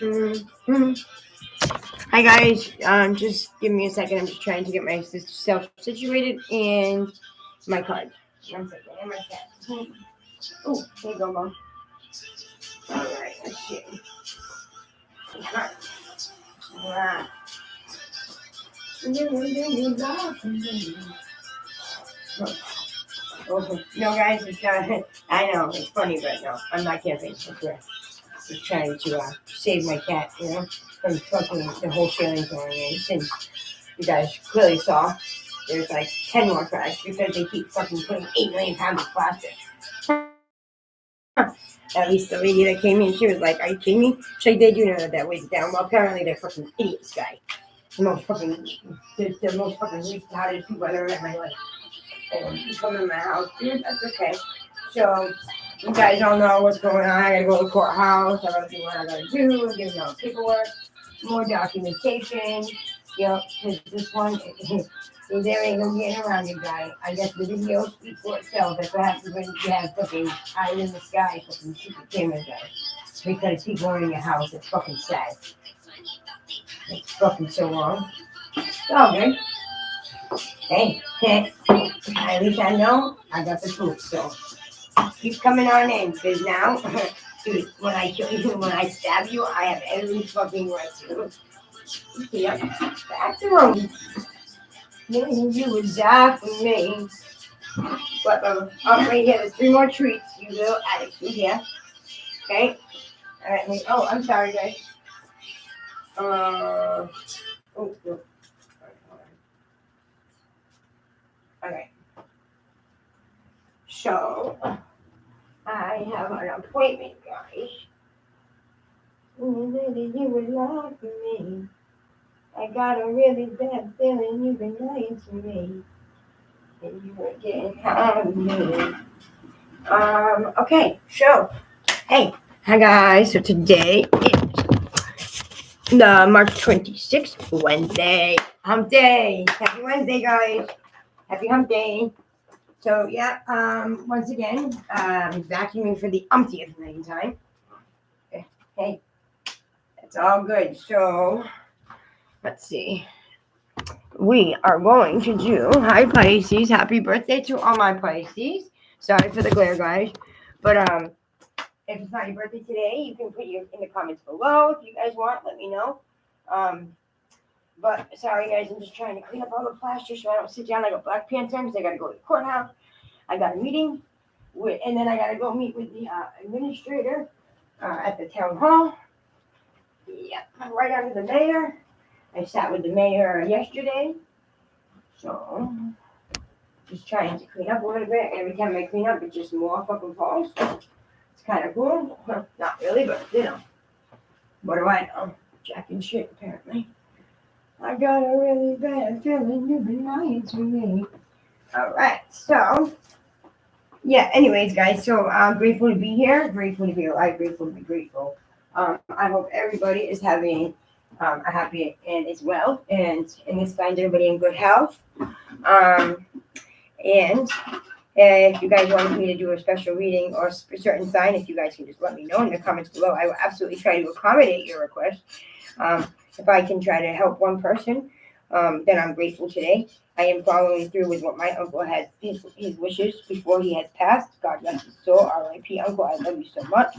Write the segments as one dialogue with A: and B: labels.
A: Mhm. Hi guys, just give me a second. I'm just trying to get myself situated and my card. 1 second, and my cat. Oh, here you go, Mom. All right, let's see. Alright. Wow. Oh, no, guys, it's not. I know it's funny, but no, I'm not camping. I swear. Just trying to save my cat, from fucking the whole feelings going in. Since you guys clearly saw, there's like 10 more cracks because they keep fucking putting 8 million pounds of plastic. At least the lady that came in, she was like, "Are you kidding me?" She's like, "They do know that weighs down." Well, apparently they're fucking idiots, guy. The most fucking, the most fucking retarded people I've ever met in my life. And you come in my house, dude, that's okay. So, you guys all know what's going on. I gotta go to the courthouse. I gotta do what I gotta do. Give all paperwork, more documentation. Yep, because this one, there ain't no getting around you, guys. I guess the video speaks for itself. That's what happens when you have fucking eye in the sky, fucking secret cameras, guys. Because people are in your house. It's fucking sad. It's fucking so wrong. It's all good. Hey, at least I know I got the proof. So keep coming on in, because now, dude, when I kill you, when I stab you, I have every fucking right to. Yep, back to Rome. You would die for me. But right here, there's 3 more treats, you little attitude. Yeah. Okay. All right. Oh, I'm sorry, guys. Oh, oh. Okay. So I have an appointment, guys. You would lie for me. I got a really bad feeling you've been lying to me. And you were getting hard of me. Okay, so, hey, hi guys. So today is the March 26th, Wednesday. Hump day. Happy Wednesday, guys. Happy hump day. So, yeah, once again, vacuuming for the umpteenth time. Hey, it's all good. So, let's see. We are going to do, hi Pisces, happy birthday to all my Pisces. Sorry for the glare, guys. But if it's not your birthday today, you can put it in the comments below if you guys want. Let me know. But sorry, guys, I'm just trying to clean up all the plastic so I don't sit down like a Black Panther because I got to go to the courthouse. I got a meeting, and then I got to go meet with the administrator at the town hall. Yeah, right under the mayor. I sat with the mayor yesterday, so just trying to clean up a little bit. Every time I clean up, it's just more fucking falls. It's kind of cool. Not really, but what do I know? Jack and shit, apparently. I got a really bad feeling you've been lying to me. All right, so yeah. Anyways, guys, so I'm grateful to be here. Grateful to be alive. Grateful to be grateful. I hope everybody is having a happy and is well, and this finds everybody in good health. And if you guys want me to do a special reading or a certain sign, if you guys can just let me know in the comments below, I will absolutely try to accommodate your request. If I can try to help one person, then I'm grateful today. I am following through with what my uncle had, his wishes before he has passed. God bless his soul. R.I.P. Uncle, I love you so much.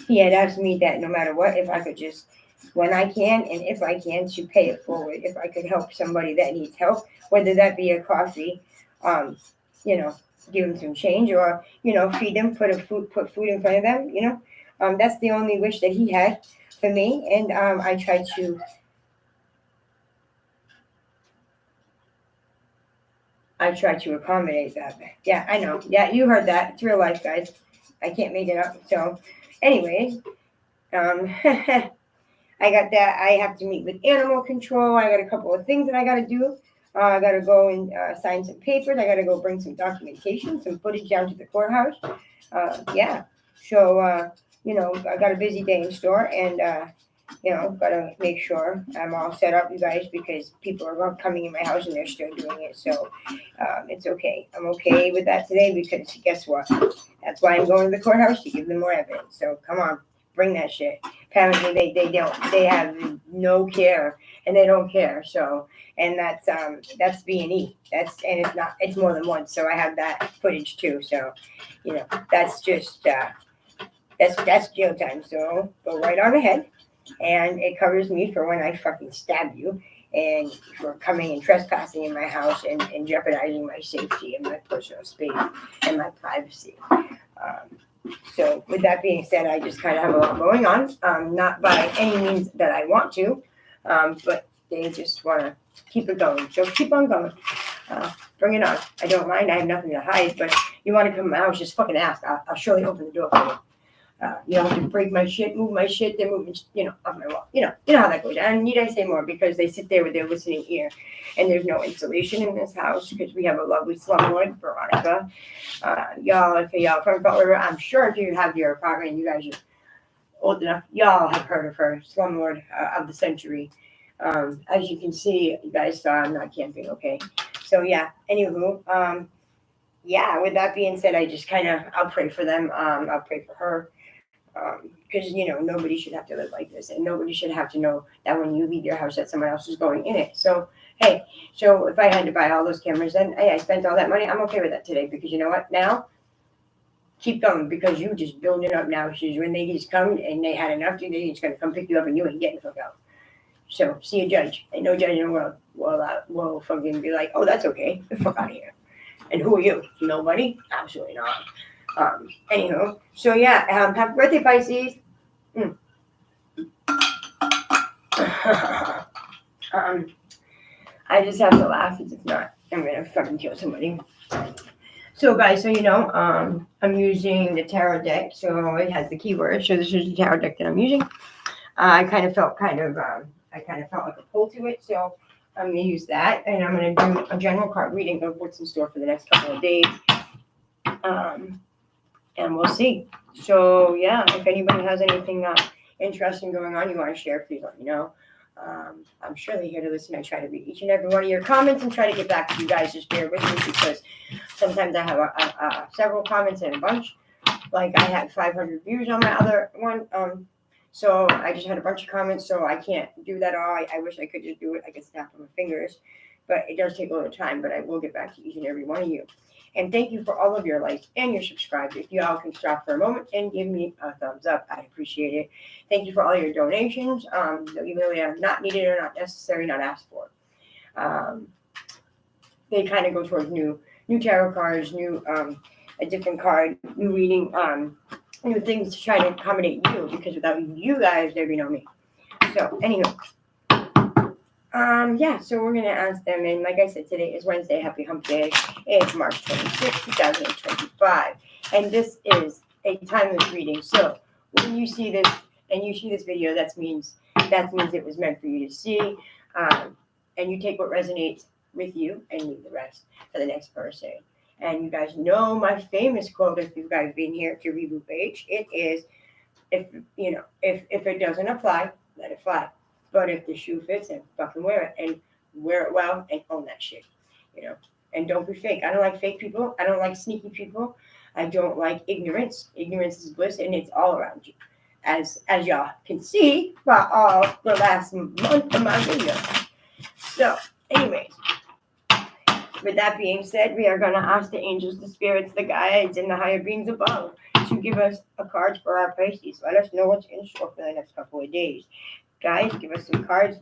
A: He had asked me that no matter what, if I could just, when I can and if I can, to pay it forward. If I could help somebody that needs help, whether that be a coffee, give them some change, or feed them, put food in front of them. That's the only wish that he had for me, and I tried to accommodate that. Yeah, I know. Yeah, you heard that. It's real life, guys. I can't make it up. So, anyways, I got that. I have to meet with animal control. I got a couple of things that I got to do. I got to go and sign some papers. I got to go bring some documentation, some footage down to the courthouse. Yeah. So, I got a busy day in store, and, got to make sure I'm all set up, you guys, because people are coming in my house and they're still doing it. So, it's okay. I'm okay with that today because guess what? That's why I'm going to the courthouse, to give them more evidence. So, come on. bring that shit. Apparently they have no care and they don't care. So, and that's B&E. And it's more than once. So I have that footage too. So, that's just that's jail time. So go right on ahead, and it covers me for when I fucking stab you and for coming and trespassing in my house and jeopardizing my safety and my personal space and my privacy. So with that being said, I just kind of have a lot going on. Not by any means that I want to, but they just want to keep it going. So keep on going. Bring it on. I don't mind. I have nothing to hide. But you want to come to my house, just fucking ask. I'll surely open the door for you. You don't have to break my shit, move my shit, then move it, off my wall. You know how that goes. And need I say more? Because they sit there with their listening ear, and there's no insulation in this house because we have a lovely slumlord, Veronica. Y'all from Butler, I'm sure if you have your apartment and you guys are old enough, y'all have heard of her, slumlord of the century. As you can see, you guys saw I'm not camping, okay? So yeah, anywho, with that being said, I just I'll pray for them. I'll pray for her. Because nobody should have to live like this, and nobody should have to know that when you leave your house that someone else is going in it. So if I had to buy all those cameras, then hey, I spent all that money. I'm okay with that today, because you know what? Now keep going, because you just build it up now. Because when they just come and they had enough, they're just gonna come pick you up and you ain't getting the fuck out. So see a judge. Ain't no judge in the world will fucking be like, oh, that's okay. Get the fuck out of here. And who are you? Nobody? Absolutely not. Anywho, so yeah, happy birthday, Pisces. I just have to laugh, because if not, I'm gonna fucking kill somebody. So guys, I'm using the tarot deck, so it has the keywords. So this is the tarot deck that I'm using. I kind of felt like a pull to it, so I'm gonna use that, and I'm gonna do a general card reading of what's in store for the next couple of days. And we'll see. So yeah, if anybody has anything interesting going on you want to share, please let me know. I'm surely here to listen. I try to read each and every one of your comments and try to get back to you guys. Just bear with me, because sometimes I have several comments in a bunch. Like I had 500 views on my other one. So I just had a bunch of comments, so I can't do that all. I wish I could just do it. I could snap on my fingers, but it does take a little time. But I will get back to each and every one of you. And thank you for all of your likes and your subscribes. If you all can stop for a moment and give me a thumbs up, I'd appreciate it. Thank you for all your donations. Even though they are not needed or not necessary, not asked for. They kind of go towards new tarot cards, a different card, new reading, new things to try to accommodate you. Because without you guys, there'd be no me. So anyway. So we're going to ask them, and like I said, today is Wednesday, happy hump day. It's March 26, 2025, and this is a timeless reading. So when you see this, and you see this video, that means it was meant for you to see, and you take what resonates with you and leave the rest for the next person. And you guys know my famous quote, if you guys been here to Reboot Page, it is, if it doesn't apply, let it fly. But if the shoe fits, then fucking wear it, and wear it well, and own that shit, And don't be fake. I don't like fake people. I don't like sneaky people. I don't like ignorance. Ignorance is bliss, and it's all around you, as y'all can see by all the last month of my video. So, anyways, with that being said, we are going to ask the angels, the spirits, the guides, and the higher beings above to give us a card for our Pisces. Let us know what's in store for the next couple of days. Guys, give us some cards.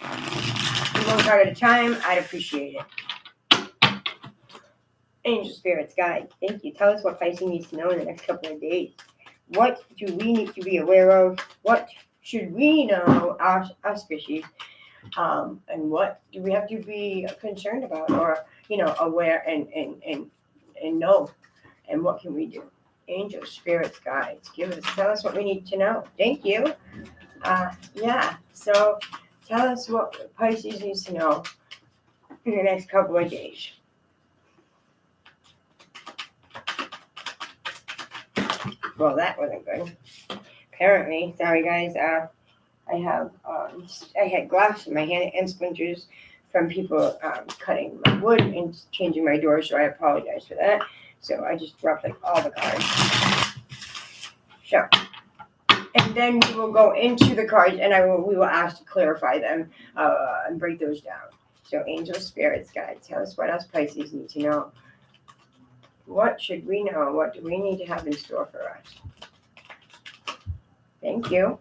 A: One card at a time. I'd appreciate it. Angel spirits, guide. Thank you. Tell us what Pisces needs to know in the next couple of days. What do we need to be aware of? What should we know, us fishies? And what do we have to be concerned about, or aware and know? And what can we do? Angel spirits, guides. Tell us what we need to know. Thank you. So tell us what Pisces needs to know in the next couple of days. Well, that wasn't good. Apparently, sorry guys, I had glass in my hand and splinters from people cutting my wood and changing my door, so I apologize for that. So I just dropped all the cards. So, And then we will go into the cards, and we will ask to clarify them and break those down. So, angel spirits, guys, tell us what us Pisces need to know. What should we know? What do we need to have in store for us? Thank you.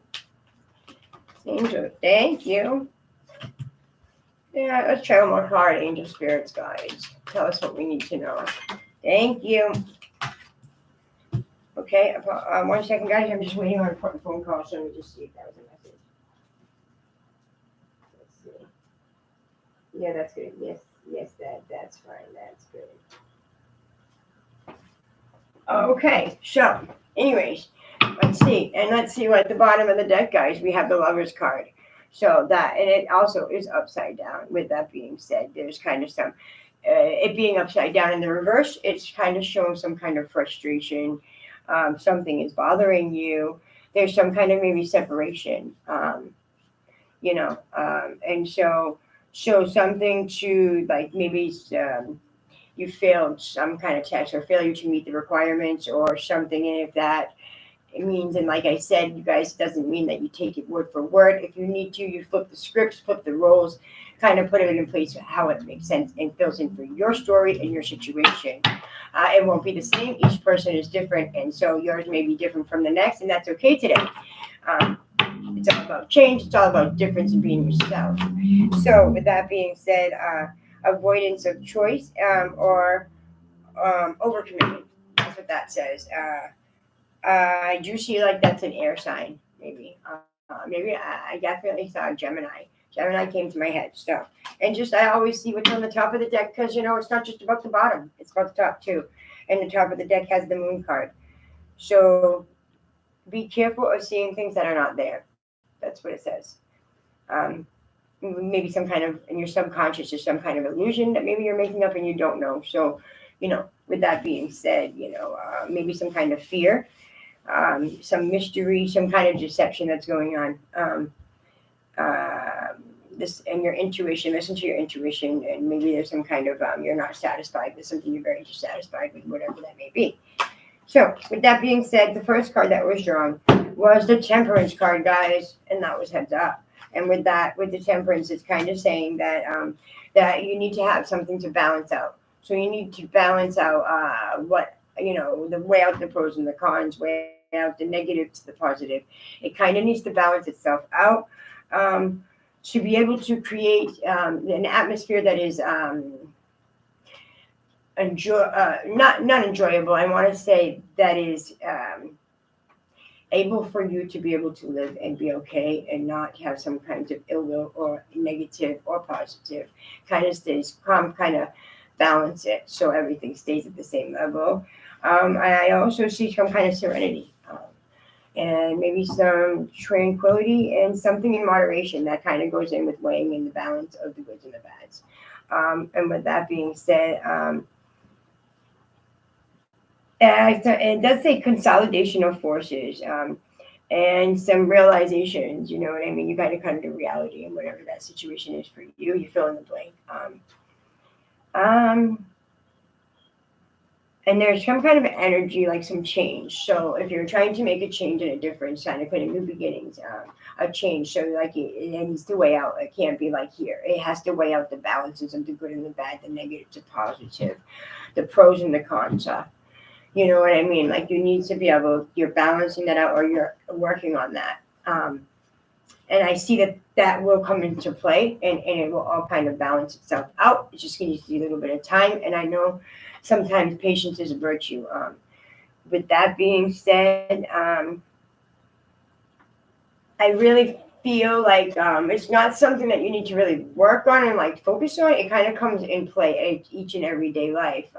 A: Angel, thank you. Yeah, let's try one more card, angel spirits, guys. Tell us what we need to know. Thank you. Okay, 1 second, guys. I'm just waiting on a important phone call, so let me just see if that was a message. Let's see. Yeah, that's good. Yes, that's fine. That's good. Okay, so, anyways, let's see. And let's see what at the bottom of the deck, guys, we have the Lover's card. So that, and it also is upside down. With that being said, there's kind of some, it being upside down in the reverse, it's kind of showing some kind of frustration. Something is bothering you. There's some kind of maybe separation, and so something to like maybe you failed some kind of test or failure to meet the requirements or something. And if that it means, and like I said, you guys, it doesn't mean that you take it word for word. If you need to, you flip the scripts, flip the roles, kind of put it in place how it makes sense and fills in for your story and your situation. It won't be the same. Each person is different, and so yours may be different from the next, and that's okay today. It's all about change. It's all about difference and being yourself. So with that being said, avoidance of choice or overcommitment. That's what that says. I do see like that's an air sign, maybe. Maybe I definitely saw Gemini. Gemini came to my head. So, and just I always see what's on the top of the deck because it's not just about the bottom; it's about the top too. And the top of the deck has the Moon card. So, be careful of seeing things that are not there. That's what it says. Maybe some kind of in your subconscious is some kind of illusion that maybe you're making up and you don't know. So, with that being said, maybe some kind of fear. Some mystery, some kind of deception that's going on. This and your intuition. Listen to your intuition, and maybe there's some kind of you're not satisfied with something. You're very dissatisfied with whatever that may be. So, with that being said, the first card that was drawn was the Temperance card, guys, and that was heads up. And with the Temperance, it's kind of saying that that you need to have something to balance out. So you need to balance out weigh out the pros and the cons, weigh out the negative to the positive. It kind of needs to balance itself out to be able to create an atmosphere that is not enjoyable. I want to say that is able for you to be able to live and be okay and not have some kinds of ill will or negative or positive. Kind of stays calm, kind of balance it so everything stays at the same level. I also see some kind of serenity and maybe some tranquility and something in moderation that kind of goes in with weighing in the balance of the goods and the bads. And with that being said, it does say consolidation of forces and some realizations. You know what I mean? You got to come to reality and whatever that situation is for you. You fill in the blank. And there's some kind of energy, like some change. So if you're trying to make a change and a difference, kind of put in new beginnings, a change. So like it needs to weigh out. It can't be like here. It has to weigh out the balances of the good and the bad, the negative to positive, the pros and the cons. You know what I mean? Like you need to be you're balancing that out or you're working on that. And I see that will come into play and it will all kind of balance itself out. It's just going to need a little bit of time. And I know sometimes patience is a virtue. With that being said, I really feel like it's not something that you need to really work on and like focus on. It kind of comes in play each and every day life.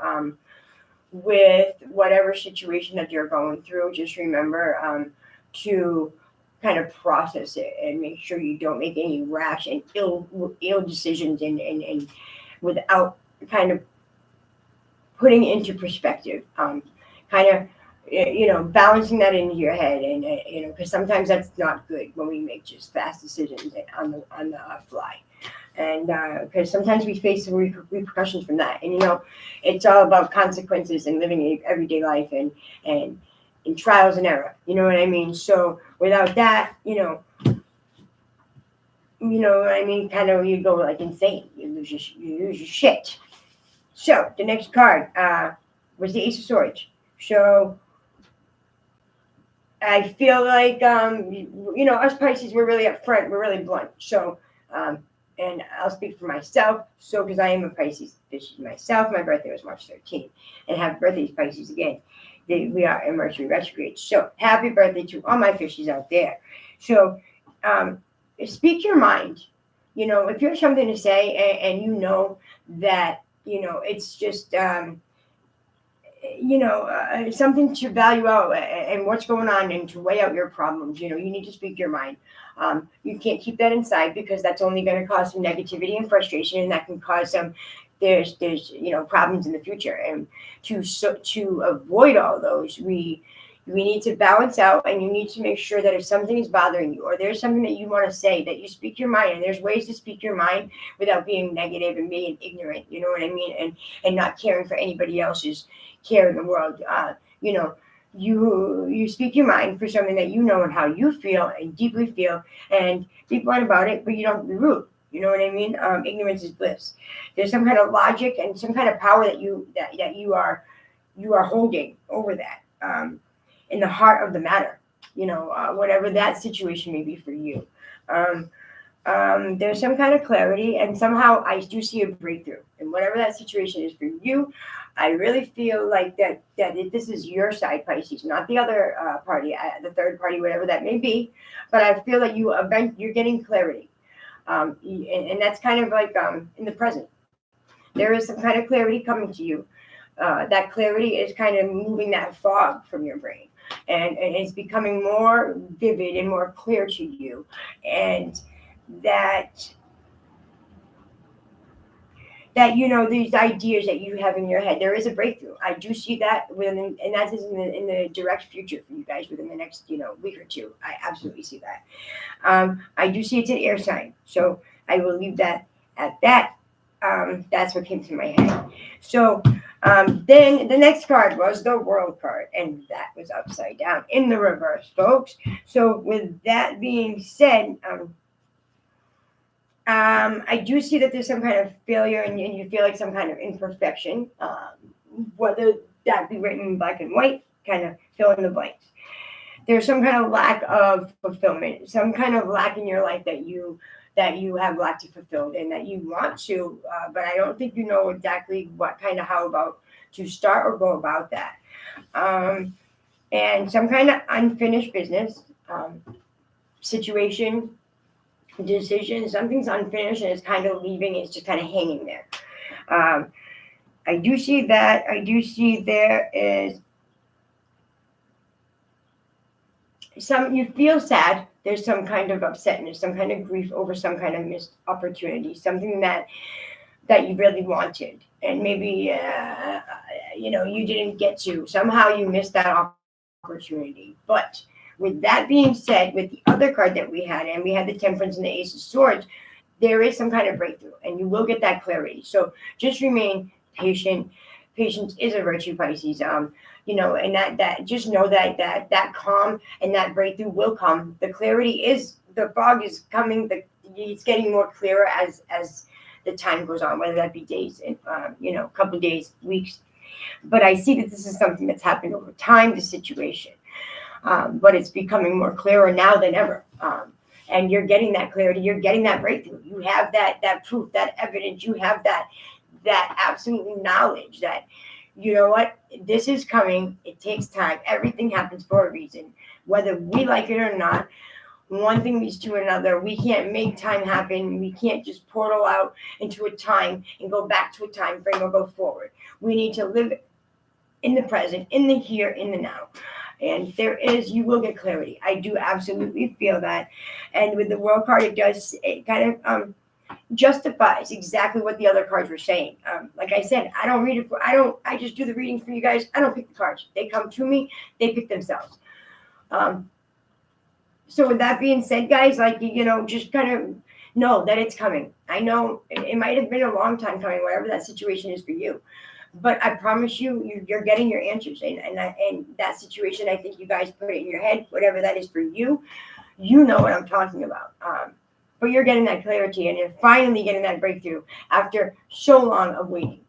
A: With whatever situation that you're going through, just remember to kind of process it and make sure you don't make any rash and ill decisions and without kind of putting into perspective, kind of balancing that into your head and because sometimes that's not good when we make just fast decisions on the fly. And because sometimes we face the repercussions from that. And, it's all about consequences and living an everyday life. And in trials and error. You know what I mean? So without that, what I mean, kind of you go like insane. You lose your shit. So the next card was the Ace of Swords. So I feel like us Pisces, we're really upfront, we're really blunt. So and I'll speak for myself. So because I am a Pisces, this is myself. My birthday was March 13th, and happy birthday to Pisces again. We are in Mercury retrograde. So happy birthday to all my fishies out there. So speak your mind. If you have something to say and you know that it's just something to value out and what's going on and to weigh out your problems. You need to speak your mind. You can't keep that inside because that's only going to cause some negativity and frustration, and that can cause some there's problems in the future. And to avoid all those, we need to balance out, and you need to make sure that if something is bothering you or there's something that you want to say, that you speak your mind. And there's ways to speak your mind without being negative and being ignorant. You know what I mean? And not caring for anybody else's care in the world. You speak your mind for something that you know and how you feel and deeply feel, and be blunt about it, but you don't be rude. You know what I mean? Ignorance is bliss. There's some kind of logic and some kind of power that you are holding over that. In the heart of the matter, whatever that situation may be for you. There's some kind of clarity, and somehow I do see a breakthrough. And whatever that situation is for you, I really feel like that this is your side, Pisces, not the other party, the third party, whatever that may be. But I feel that you're getting clarity, and that's kind of like in the present. There is some kind of clarity coming to you. That clarity is kind of moving that fog from your brain. And it's becoming more vivid and more clear to you. And that these ideas that you have in your head, there is a breakthrough. I do see that and that is in the direct future for you guys within the next week or two. I absolutely see that. I do see it's an air sign, so I will leave that at that. That's what came to my head. So then the next card was the World card, and that was upside down in the reverse, folks. So with that being said, I do see that there's some kind of failure, and you feel like some kind of imperfection, whether that be written in black and white, kind of fill in the blanks. There's some kind of lack of fulfillment, some kind of lack in your life that you have lacked to fulfill and that you want to, but I don't think you know exactly how about to start or go about that. And some kind of unfinished business situation, decision, something's unfinished and it's kind of leaving, it's just kind of hanging there. I do see that. I do see there is you feel sad. There's some kind of upsetness, some kind of grief over some kind of missed opportunity, something that you really wanted, and maybe you didn't get to. Somehow you missed that opportunity. But with that being said, with the other card that we had, and we had the Temperance and the Ace of Swords, there is some kind of breakthrough, and you will get that clarity. So just remain patient. Patience is a virtue, Pisces. And that just know that calm and that breakthrough will come. The clarity is, the fog is coming. It's getting more clearer as the time goes on, whether that be days and couple of days, weeks. But I see that this is something that's happened over time, the situation. But it's becoming more clearer now than ever. And you're getting that clarity. You're getting that breakthrough. You have that proof, that evidence. You have that absolute knowledge that, you know what, this is coming. It takes time. Everything happens for a reason, whether we like it or not. One thing leads to another. We can't make time happen. We can't just portal out into a time and go back to a time frame or go forward. We need to live in the present, in the here, in the now. And you will get clarity. I do absolutely feel that. And with the World card, it kind of justifies exactly what the other cards were saying. Like I said, I don't read it. I just do the reading for you guys. I don't pick the cards. They come to me. They pick themselves. So with that being said, guys, just kind of know that it's coming. I know it might have been a long time coming, whatever that situation is for you. But I promise you're getting your answers. And that situation, I think you guys put it in your head, whatever that is for you. You know what I'm talking about. But you're getting that clarity, and you're finally getting that breakthrough after so long of waiting.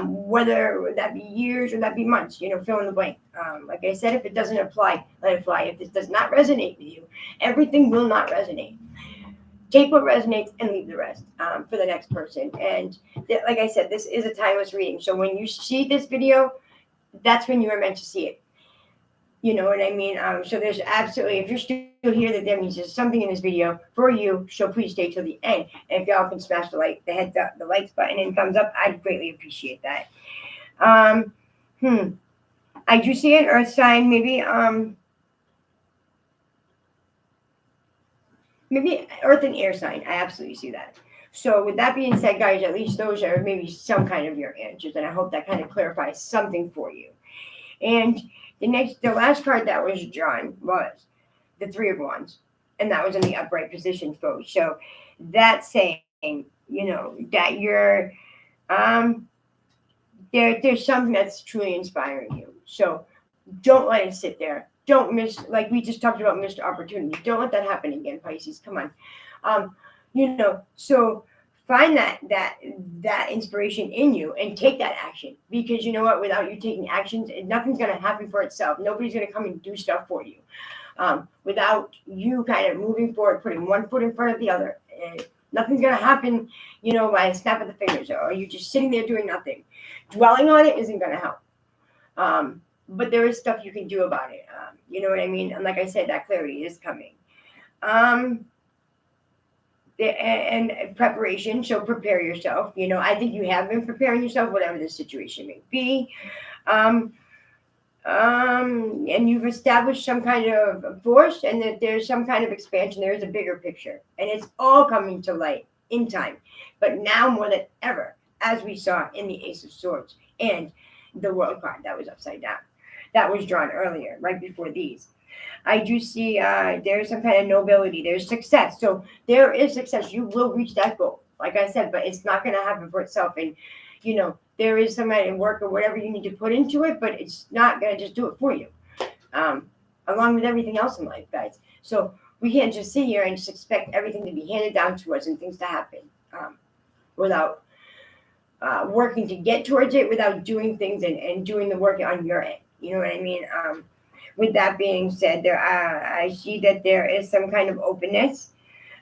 A: Whether that be years or that be months, fill in the blank. Like I said, if it doesn't apply, let it fly. If this does not resonate with you, everything will not resonate. Take what resonates and leave the rest for the next person. And like I said, this is a timeless reading. So when you see this video, that's when you were meant to see it. You know what I mean? So there's absolutely, if you're still here, that means there's something in this video for you. So please stay till the end. And if y'all can smash the heads up, the likes button and thumbs up, I'd greatly appreciate that. I do see an earth sign, maybe earth and air sign. I absolutely see that. So with that being said, guys, at least those are maybe some kind of your answers. And I hope that kind of clarifies something for you. And the last card that was drawn was the Three of Wands. And that was in the upright position, folks. So that's saying, that you're, there's something that's truly inspiring you. So don't let it sit there. Don't miss, like we just talked about, missed opportunity. Don't let that happen again, Pisces. Come on. So find that inspiration in you and take that action, because you know what, without you taking actions, nothing's going to happen for itself. Nobody's going to come and do stuff for you without you kind of moving forward, putting one foot in front of the other. Nothing's going to happen, by a snap of the fingers, or you just sitting there doing nothing. Dwelling on it isn't going to help. But there is stuff you can do about it. You know what I mean? And like I said, that clarity is coming. And preparation, so prepare yourself. I think you have been preparing yourself, whatever the situation may be. And you've established some kind of force, and that there's some kind of expansion. There's a bigger picture, and it's all coming to light in time. But now more than ever, as we saw in the Ace of Swords and the World card that was upside down, that was drawn earlier, right before these. I do see there's some kind of nobility. There's success. So there is success. You will reach that goal, like I said, but it's not going to happen for itself. And, there is some kind of work or whatever you need to put into it, but it's not going to just do it for you, along with everything else in life, guys. So we can't just sit here and just expect everything to be handed down to us and things to happen without working to get towards it, without doing things and doing the work on your end. You know what I mean? With that being said, I see that there is some kind of openness,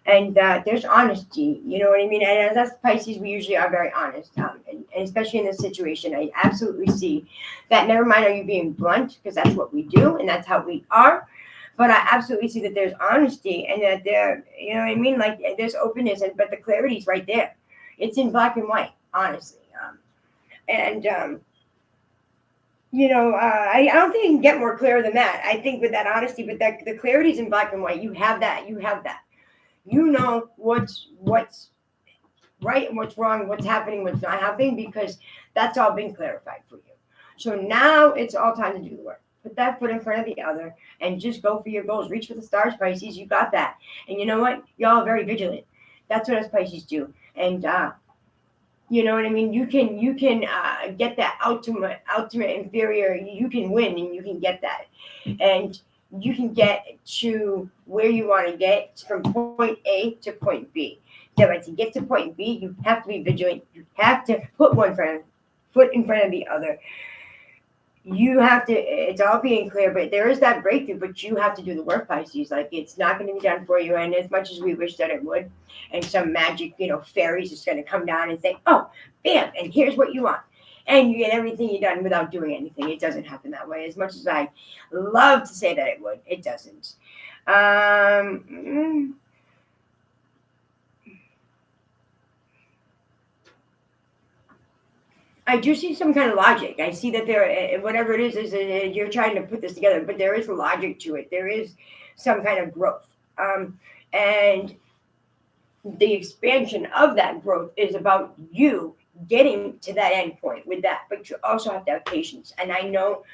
A: and there's honesty. You know what I mean? And as us Pisces, we usually are very honest, and especially in this situation, I absolutely see that. Never mind, are you being blunt? Because that's what we do, and that's how we are. But I absolutely see that there's honesty, and that there, you know what I mean? Like there's openness, but the clarity is right there. It's in black and white, honestly. I don't think you can get more clear than that. I think with that honesty, but that the clarity is in black and white. You have that. You know what's right and what's wrong, what's happening, what's not happening, because that's all been clarified for you. So now it's all time to do the work. Put that foot in front of the other and just go for your goals. Reach for the stars, Pisces. You got that. And you know what? Y'all are very vigilant. That's what us Pisces do. And you know what I mean? You can get that ultimate inferior. You can win, and you can get that. And you can get to where you want to get from point A to point B. So to get to point B, you have to be vigilant. You have to put one foot in front of the other. You have to, it's all being clear, but there is that breakthrough, but you have to do the work, Pisces. Like, it's not going to be done for you. And as much as we wish that it would, and some magic, fairies is going to come down and say, oh, bam, and here's what you want. And you get everything you done without doing anything. It doesn't happen that way. As much as I love to say that it would, it doesn't. I do see some kind of logic. I see that there, whatever it is you're trying to put this together, but there is logic to it. There is some kind of growth. And the expansion of that growth is about you getting to that end point with that. But you also have to have patience. And I know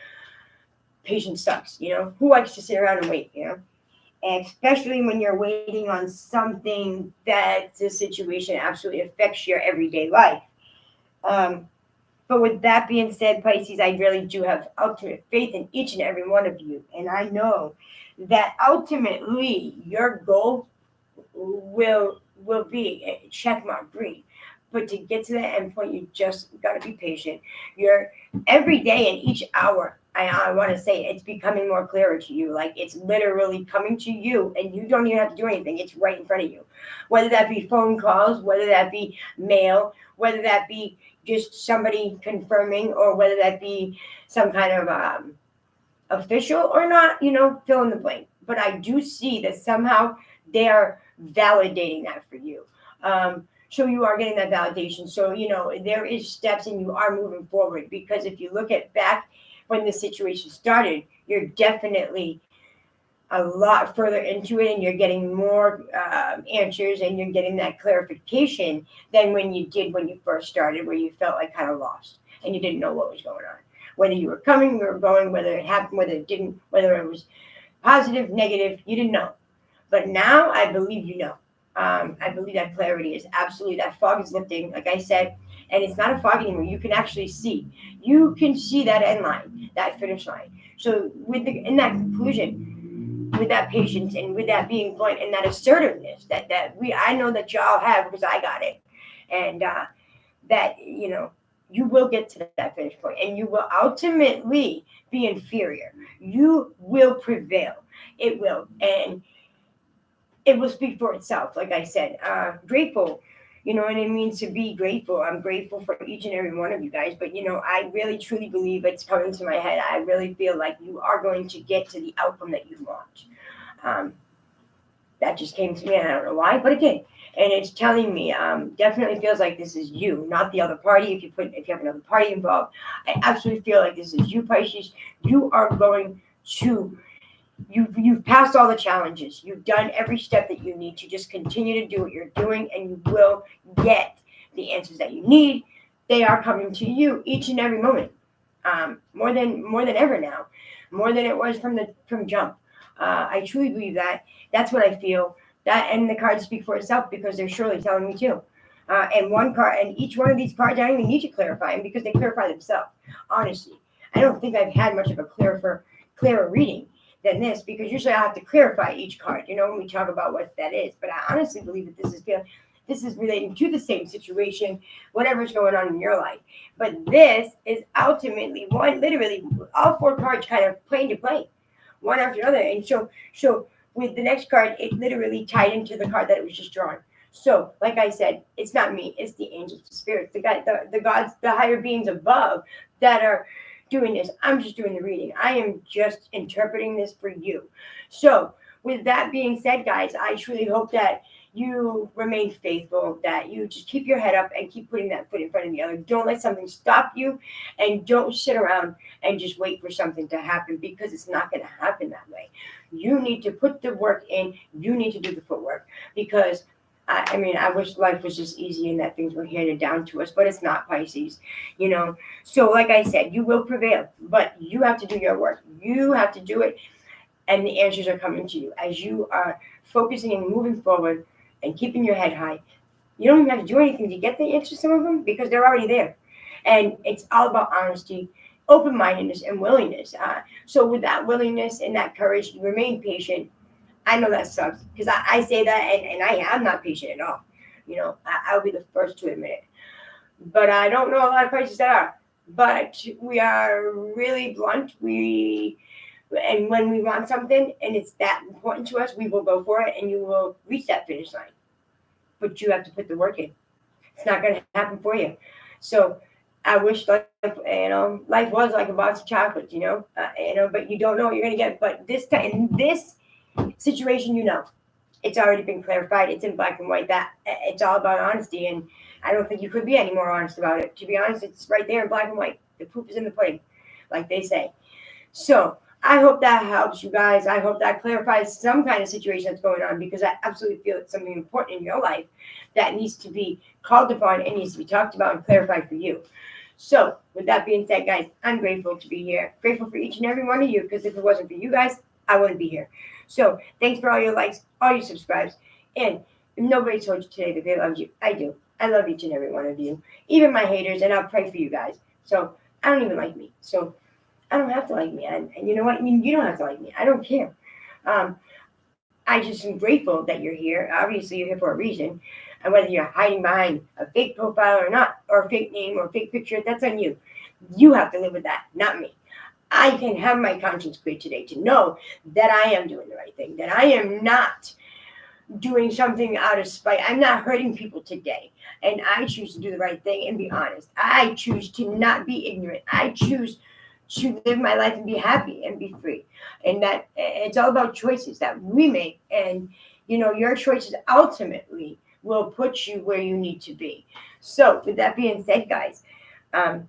A: patience sucks. Who likes to sit around and wait, And especially when you're waiting on something that the situation absolutely affects your everyday life. But with that being said, Pisces, I really do have ultimate faith in each and every one of you. And I know that ultimately your goal will be a check mark green. But to get to that end point, you just got to be patient. You're every day and each hour. I want to say it's becoming more clearer to you. Like it's literally coming to you, and you don't even have to do anything. It's right in front of you. Whether that be phone calls, whether that be mail, whether that be just somebody confirming, or whether that be some kind of official or not, fill in the blank. But I do see that somehow they are validating that for you. So you are getting that validation. So, there is steps and you are moving forward, because if you look at back when the situation started, you're definitely a lot further into it and you're getting more answers and you're getting that clarification than when you first started, where you felt like kind of lost and you didn't know what was going on. Whether you were coming, you were going, whether it happened, whether it didn't, whether it was positive, negative, you didn't know. But now I believe you know. I believe that clarity is absolutely, that fog is lifting, like I said, and it's not a fog anymore. You can actually see. You can see that end line, that finish line. So in that conclusion, with that patience and with that being blunt and that assertiveness I know that y'all have, because I got it, and that you will get to that finish point and you will ultimately be inferior. You will prevail. It will. And it will speak for itself. Like I said, grateful, you know what I mean? To be grateful. I'm grateful for each and every one of you guys. But, I really, truly believe it's coming to my head. I really feel like you are going to get to the outcome that you want. That just came to me, and I don't know why, but it did. And it's telling me, definitely feels like this is you, not the other party. If you have another party involved, I absolutely feel like this is you, Pisces. You are going to, you've passed all the challenges. You've done every step that you need to. Just continue to do what you're doing, and you will get the answers that you need. They are coming to you each and every moment, more than ever now, more than it was from jump. I truly believe that. That's what I feel. That, and the cards speak for itself, because they're surely telling me too. And one card, and each one of these cards, I don't even need to clarify them, because they clarify themselves. Honestly, I don't think I've had much of a clearer reading than this, because usually I have to clarify each card, when we talk about what that is. But I honestly believe that this is relating to the same situation, whatever's going on in your life. But this is ultimately literally all four cards kind of play into play, one after another. And so with the next card, it literally tied into the card that it was just drawn. So, like I said, it's not me, it's the angels, the spirits, the gods, the higher beings above that are doing this. I'm just doing the reading. I am just interpreting this for you. So, with that being said, guys, I truly hope that you remain faithful, that you just keep your head up and keep putting that foot in front of the other. Don't let something stop you, and don't sit around and just wait for something to happen, because it's not going to happen that way. You need to put the work in. You need to do the footwork, because I wish life was just easy and that things were handed down to us, but it's not, Pisces, So like I said, you will prevail, but you have to do your work. You have to do it, and the answers are coming to you as you are focusing and moving forward and keeping your head high. You don't even have to do anything to get the answers, some of them, because they're already there. And it's all about honesty, open-mindedness, and willingness. So with that willingness and that courage, you remain patient. I know that sucks, because I say that, and I am not patient at all. I'll be the first to admit it. But I don't know a lot of Pisces that are. But we are really blunt. And when we want something and it's that important to us, we will go for it, and you will reach that finish line. But you have to put the work in. It's not going to happen for you. So I wish life was like a box of chocolates, but you don't know what you're going to get. But this time, in this situation, it's already been clarified. It's in black and white. That it's all about honesty, and I don't think you could be any more honest about it. To be honest, it's right there in black and white. The proof is in the pudding, like they say. So I hope that helps you guys. I hope that clarifies some kind of situation that's going on, because I absolutely feel it's something important in your life that needs to be called upon and needs to be talked about and clarified for you. So with that being said, guys, I'm grateful to be here. Grateful for each and every one of you, because if it wasn't for you guys, I wouldn't be here. So thanks for all your likes, all your subscribes. And if nobody told you today that they loved you, I do. I love each and every one of you, even my haters, and I'll pray for you guys. So I don't even like me. So I don't have to like me. And you know what? You don't have to like me. I don't care. Um, I just am grateful that you're here. Obviously, you're here for a reason. And whether you're hiding behind a fake profile or not, or a fake name or a fake picture, that's on you. You have to live with that, not me. I can have my conscience clear today to know that I am doing the right thing, that I am not doing something out of spite. I'm not hurting people today. And I choose to do the right thing and be honest. I choose to not be ignorant. I choose to live my life and be happy and be free. And that it's all about choices that we make. And, your choices ultimately will put you where you need to be. So, with that being said, guys, um,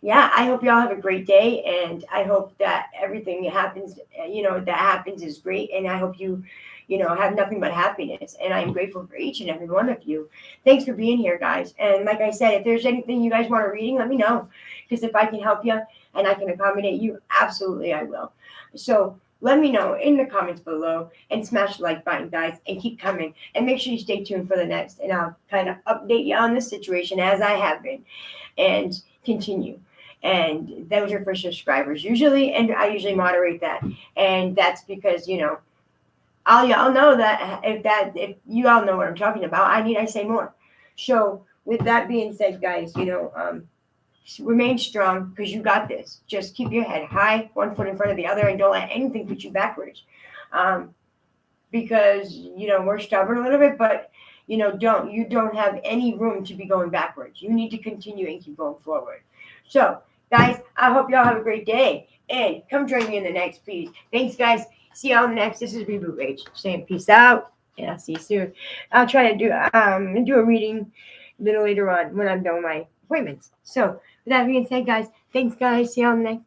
A: yeah, I hope y'all have a great day, and I hope that everything happens, that happens is great, and I hope you, have nothing but happiness. And I'm grateful for each and every one of you. Thanks for being here, guys. And like I said, if there's anything you guys want a reading, let me know, because if I can help you and I can accommodate you, absolutely I will. So let me know in the comments below and smash the like button, guys, and keep coming. And make sure you stay tuned for the next, and I'll kind of update you on the situation as I have been, and continue. And those are for subscribers usually, and I usually moderate that. And that's because all y'all know that if you all know what I'm talking about, I say more. So with that being said, guys, remain strong, because you got this. Just keep your head high, one foot in front of the other, and don't let anything put you backwards. Because we're stubborn a little bit, but you don't have any room to be going backwards. You need to continue and keep going forward. So, guys, I hope y'all have a great day, and come join me in the next, please. Thanks, guys. See y'all in the next. This is Reboot Rage saying peace out, and I'll see you soon. I'll try to do a reading a little later on when I'm done with my appointments. So, with that being said, guys, thanks, guys. See y'all in the next.